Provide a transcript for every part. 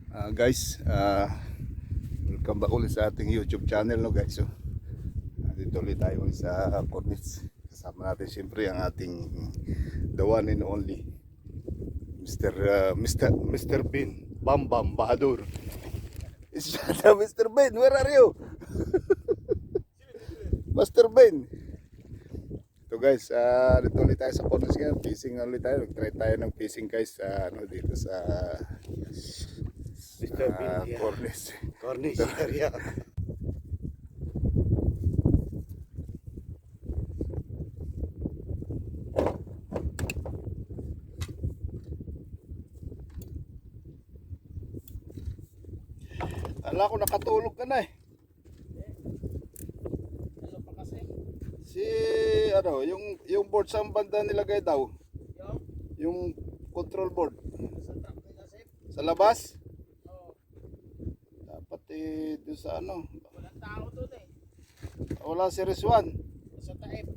Guys, welcome back ulit sa ating YouTube channel, no guys. So, dito ulit tayo sa Cornets. Kasama natin siyempre ang ating the one and only Mr. Bin Bam Bam Bahadur. It's Mr. Ben, where are you? Master Ben. So guys, dito ulit tayo sa Cornets ngayon. Fishing ulit tayo. Nag-try tayo ng fishing guys dito sa Mr. Bin, Cornets. Cornish area. Ala ko nakatulog ka na eh. Ano pa kasi? Si yung board sa banda nilagay daw. Yung control board Sa truck nila, sir? sa labas. Oo. Dapat doon sa Walang tao doon eh. wala si Rizwan. Sa taip.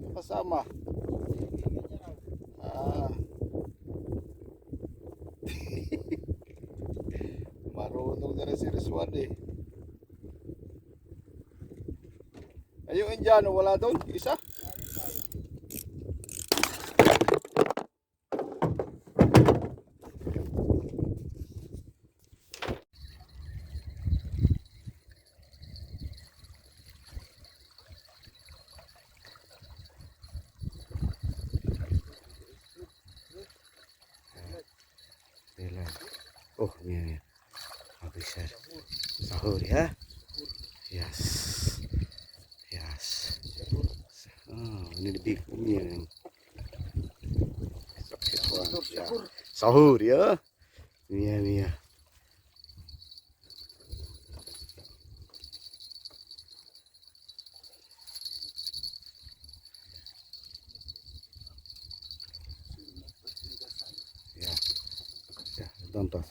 Yung kasama. Ganyan niya raw. Ah. Marunong na rin si Rizwan eh. Ay, yung Indiano wala doon? Isa? Oh, yeah. Habis sir. Sahur ya. Yes. Yes. Oh, ini lebih punya. Sahur ya. Iya, iya. Ya. Ya, tonton.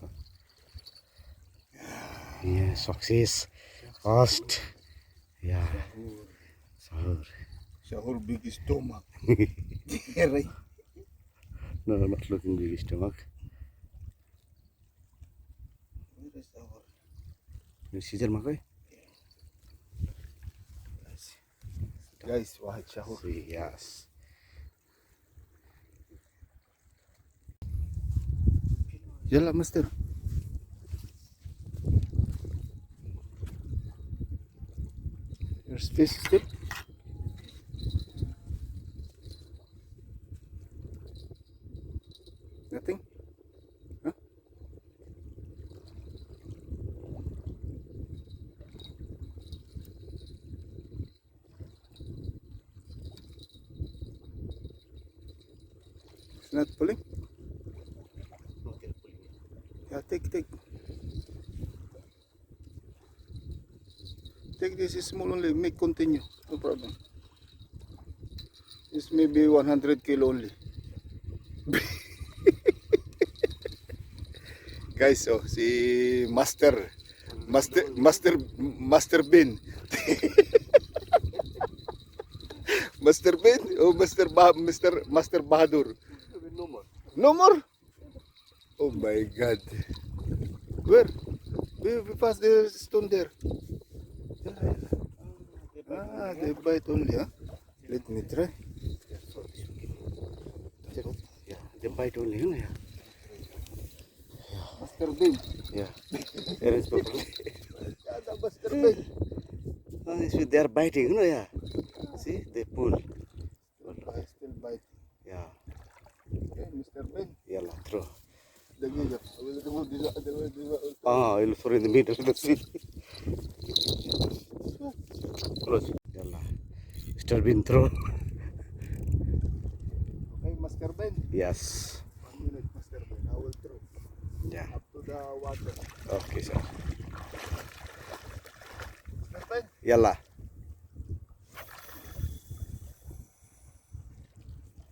Iya, sukses. Host. Ya. Sahur. Sahur big stomach. No, not looking big stomach. Where is our Scissor makoy? guys, wahid sahur. Yes. Yalla, master. There's fish still. Nothing? Huh? It's not pulling? Yeah, take. Take this is small only, make continue, no problem. This may be 100 kilo only. Guys, oh, si Master Bin. Master Bin o Master Bahadur. No more? Oh my God. Where? We passed the stone there. Ah, they bite only, huh? Let me try. Yeah, they bite only, you know. Master Bin. Yeah. There is problem. Master Bin. They are biting, you know, yeah. See, they pull. I still bite. Yeah. Okay, Mr. Bin. Yalla, throw. Dagiga. Ah, you'll throw in the middle of the sea. Close. Yalla. Mr. Bin, throw. Okay, Master Ben. Yes. 1 minute, Master Ben. I will throw Yeah. up to the water. Okay, sir. Master Ben. Yalla.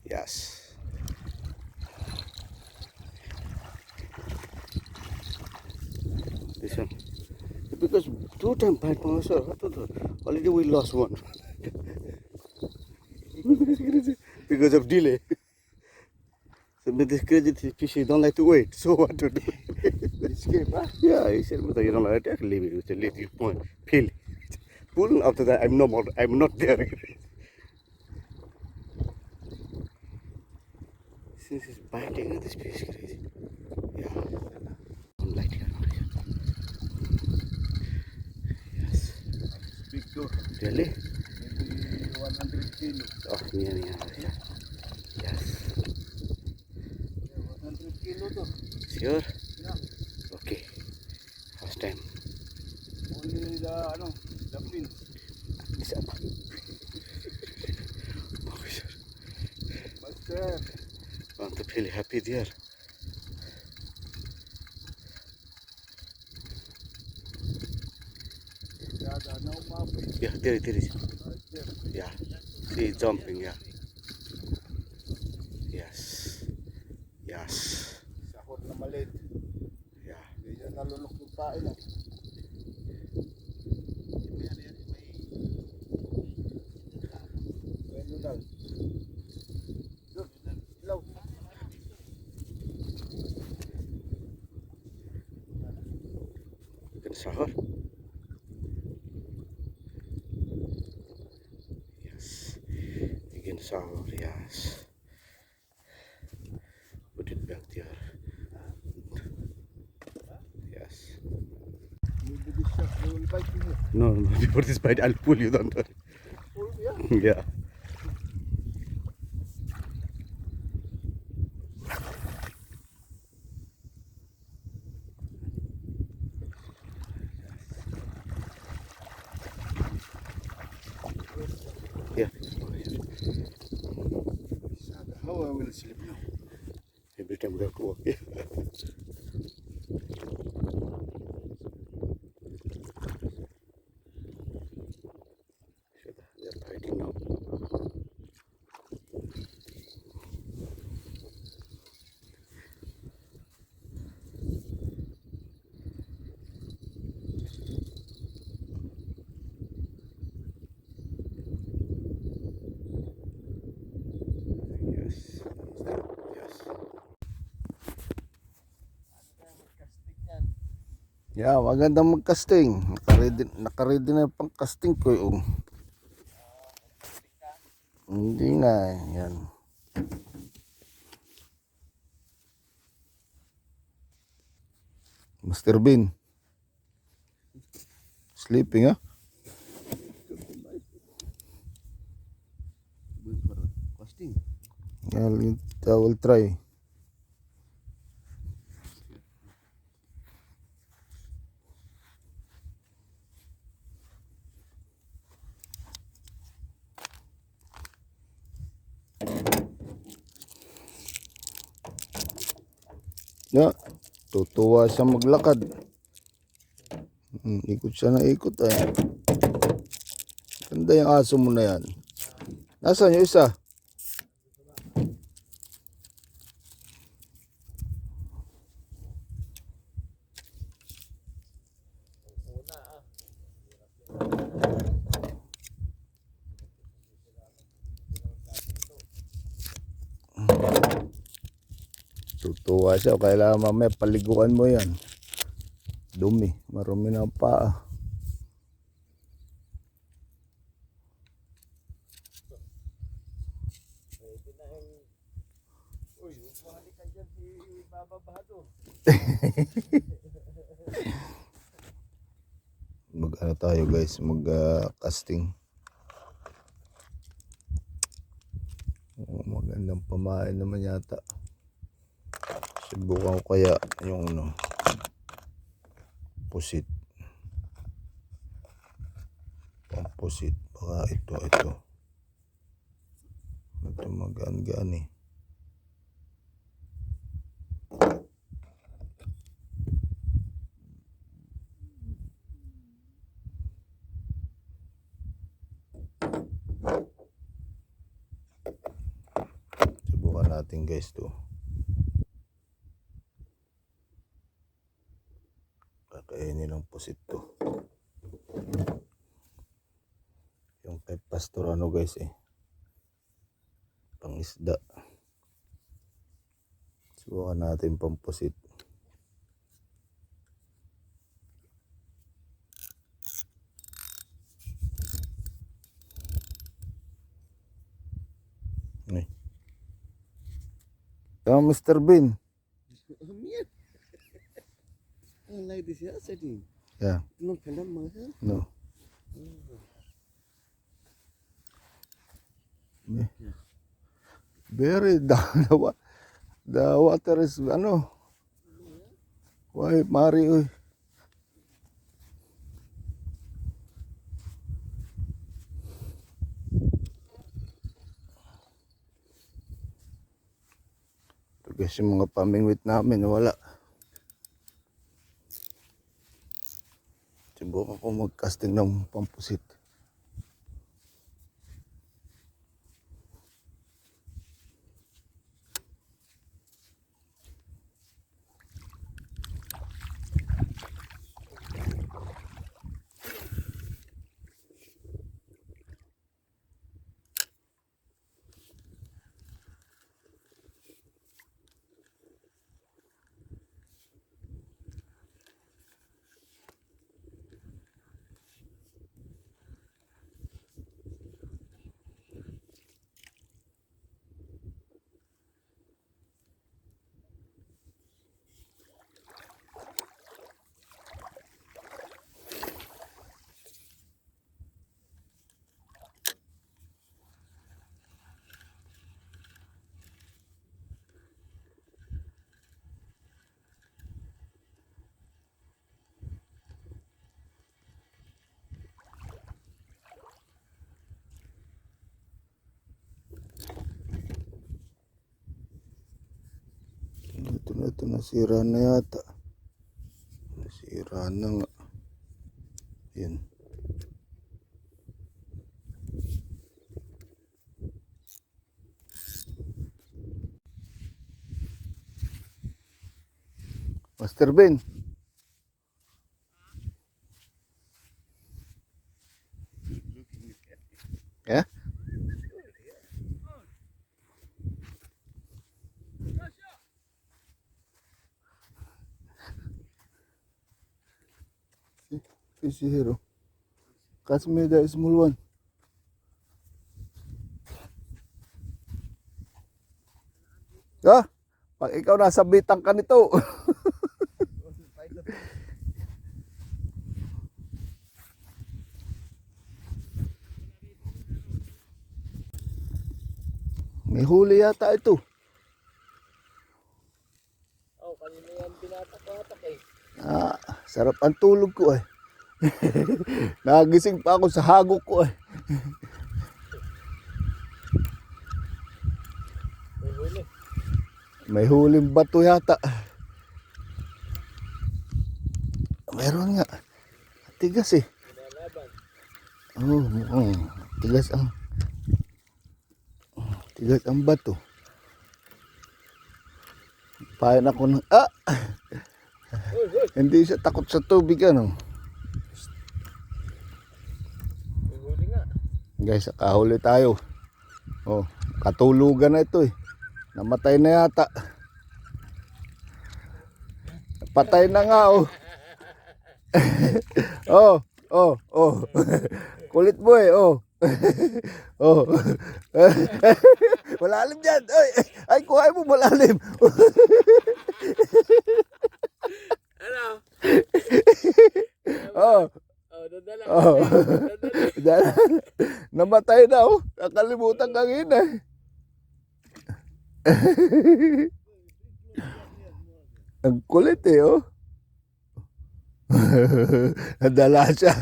Yes. This one. Because 2 times bite, sir. Already we lost one. Because of delay. So with this crazy fish, you don't like to wait. So what to do? Escape, huh? Yeah, I said, but you don't like that. Leave it. It's a little point. Peel. Pull after that. I'm no more. I'm not there. Since it's biting, this fish is crazy. Yeah. Don't like it. Yes. Big too. Really? Maybe 100 kilo. Oh, yeah. Yes. 100 kilo to. Sure? Yeah. Okay. First time. Only the fins. Isa pa. Okay, sir. Master. Want to feel happy there. Yada na umapit. Yeah, there it is. Right there. Yeah. See it jumping, yeah. Yes. Yes. Sahot na maliit. Yeah. Hindi niya nalunok yung pain. Bueno lang. Doon, ilaw. Can sahur? Yes. You can sahur, yes. Put it back there. Yes. Maybe this shot they will bite you. No, before this bite, I'll pull you down there. Oh, yeah. Yeah. Yeah. How I will sleep now? Every time we have to walk. Yeah. They're fighting now. Yes. Yes. Yeah, magandang mag-casting. Nakaready na yung pang-casting ko yung. Hindi na, yan. Mr. Bean. Sleeping, ah? Casting. Yeah, I will try. Yeah, tutuwa siya maglakad. Ikot siya na ikot ay. Ganda yung aso mo na yan. Nasaan yung isa? Tutuwa siya. Kailangan mamaya paliguan mo yan. Dumi. Marumi na ang paa. Mag ano tayo guys, mag casting. Magandang pamain naman yata. Subukan ko kaya yung pusit. Pampusit. Baka ito. Ito magaan-gaan eh. Subukan natin guys to. Kakainin ng pusit to. Yung kay Pastor guys eh. Pang isda. Subukan natin pampusit. Mr. Bean. Miet. Like this, yeah, setting. Yeah, No, pendant, man. no. Very the water is ano. Why Mari oy. Ito guys yung mga pamingwit namin wala. Subukan ko mag-casting ng pampusit. Ito nasira na yata. Nasira na nga. Yan. Master Ben. Yeah? Fishy hero. Catch me the small one. Ah, pag ikaw nasa bitang ka nito. May huli yata ito. Oh, kanina yan binatak-watak eh. Ah, sarap ang tulog ko eh. Nagising pa ako sa hagok ko eh. May huli. May huling bato yata. Meron nga. Tigas eh. Nalaban. Oh, mukhang tigas ang bato. Payan ako ng Hindi siya takot sa tubig ano. May huli nga. Guys, kahuli tayo. Oh, katulugan na ito eh. Namatay na yata. Patay na nga oh. Oh. Kulit mo eh, oh. Oh. Malalim dyan. Ay, kuhay mo malalim. Ano? Oh. Oh, dadala. Oh. Dadala. Namatay na oh. Nakalimutan kang ina. Ang kulit eh oh. Nadala siya.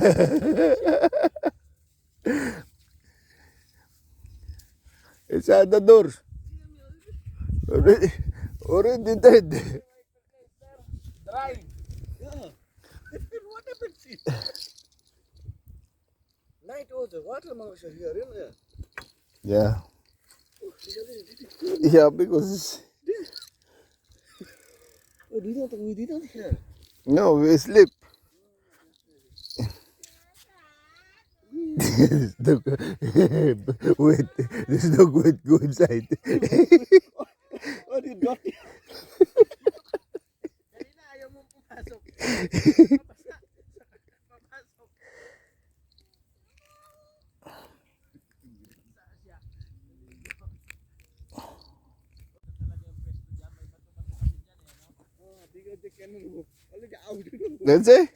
Inside the door. Already dead. Dry. Yeah. What happened? Night was the water mouse here, isn't it? Yeah. Yeah, because Oh, we didn't hear. no, we sleep. Wait, this dog went go inside. Oh, di dirty. Dali na, ayaw mong pumasok. Papasok. Let's say.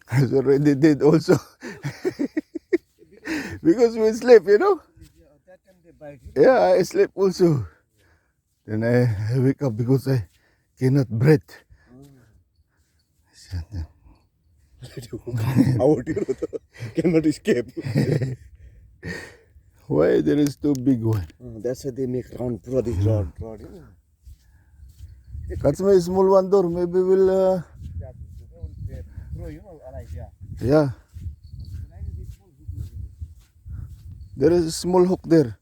I was already dead also. Because we sleep, you know. That time they bite. Yeah, I sleep also. Then I wake up because I cannot breathe. Out, you know, cannot escape. Why there is too big one? That's why they make round, throw this rod, you know. That's my small one door. Maybe we'll. Throw, you know, alive, yeah. Yeah. There is a small hook there.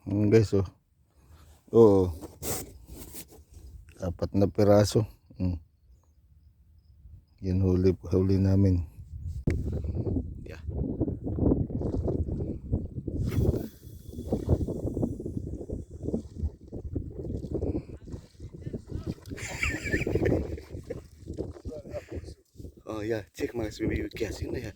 Guys, oh. Oo. 4 na piraso. Yan huli namin. Yeah. Oh yeah, check my maybe you guess in there.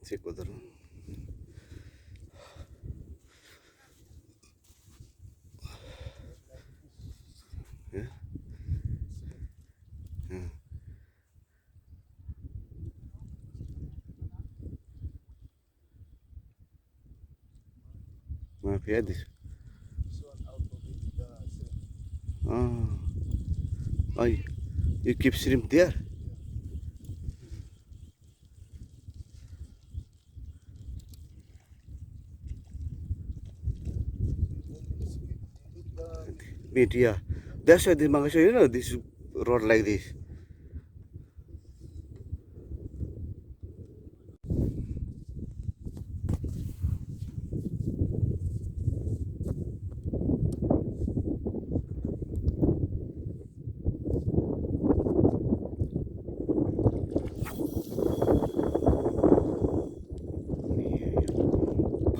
Check uधर. Yeah. Yeah. ما في عدس. Oh, you keep shrimp there? Meat, yeah. That's why the Mangasha, you know, this rod like this.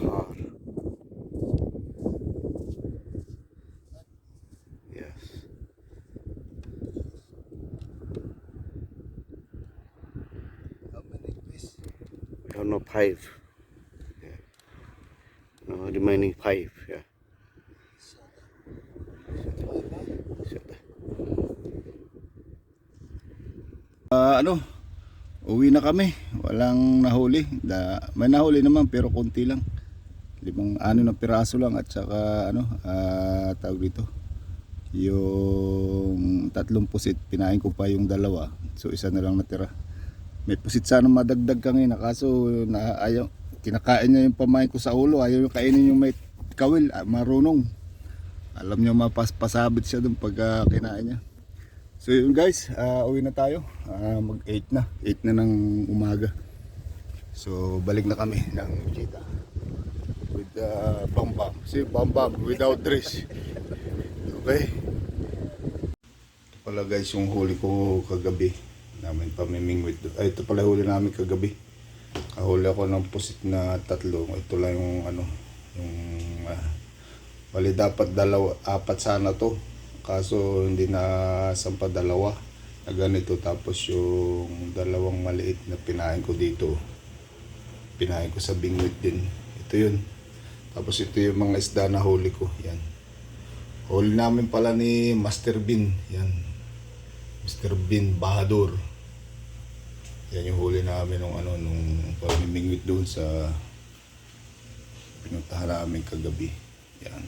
Har. Yes. We have no 5. Yeah. No, remaining 5. Yeah. Ano? Uwi na kami. Walang nahuli. May nahuli naman pero konti lang. 5 na piraso lang at saka ano, tawag dito. Yung 3 pusit, pinain ko pa yung 2. So isa na lang natira. May pusit sana madagdag kanina kaso ayaw, kinakain niya yung pamain ko sa ulo. Ayaw yung kainin yung may kawil, marunong. Alam niyo mapasabit siya dun pag kinain niya. So yun guys, uwi na tayo. Mag 8 na ng umaga. So balik na kami ng Chita with Bambam. Si Bambam without dress. Okay. Ito pala guys yung huli ko kagabi. Namin pamimingwit. Ito pala huli namin kagabi. Kahuli ako ng pusit na 3. Ito lang yung ano, yung bali dapat 4 sana to. Kaso hindi na sampa 2 na ganito. Tapos yung 2 maliit na pinain ko dito. Pinain ko sa bingwit din. Ito yun. Tapos ito yung mga isda na huli ko. Yan. Huli namin pala ni Master Bean. Yan. Mr. Bean Bahadur. Yan yung huli namin nung ano, nung pamimingwit doon sa pinuntahan namin kagabi. Yan.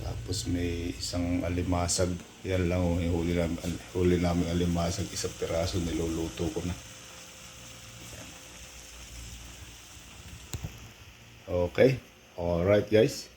Tapos may isang alimasag. Yan lang yung huli namin alimasag. 1 piraso niluluto ko na. Yan. Okay. Alright guys.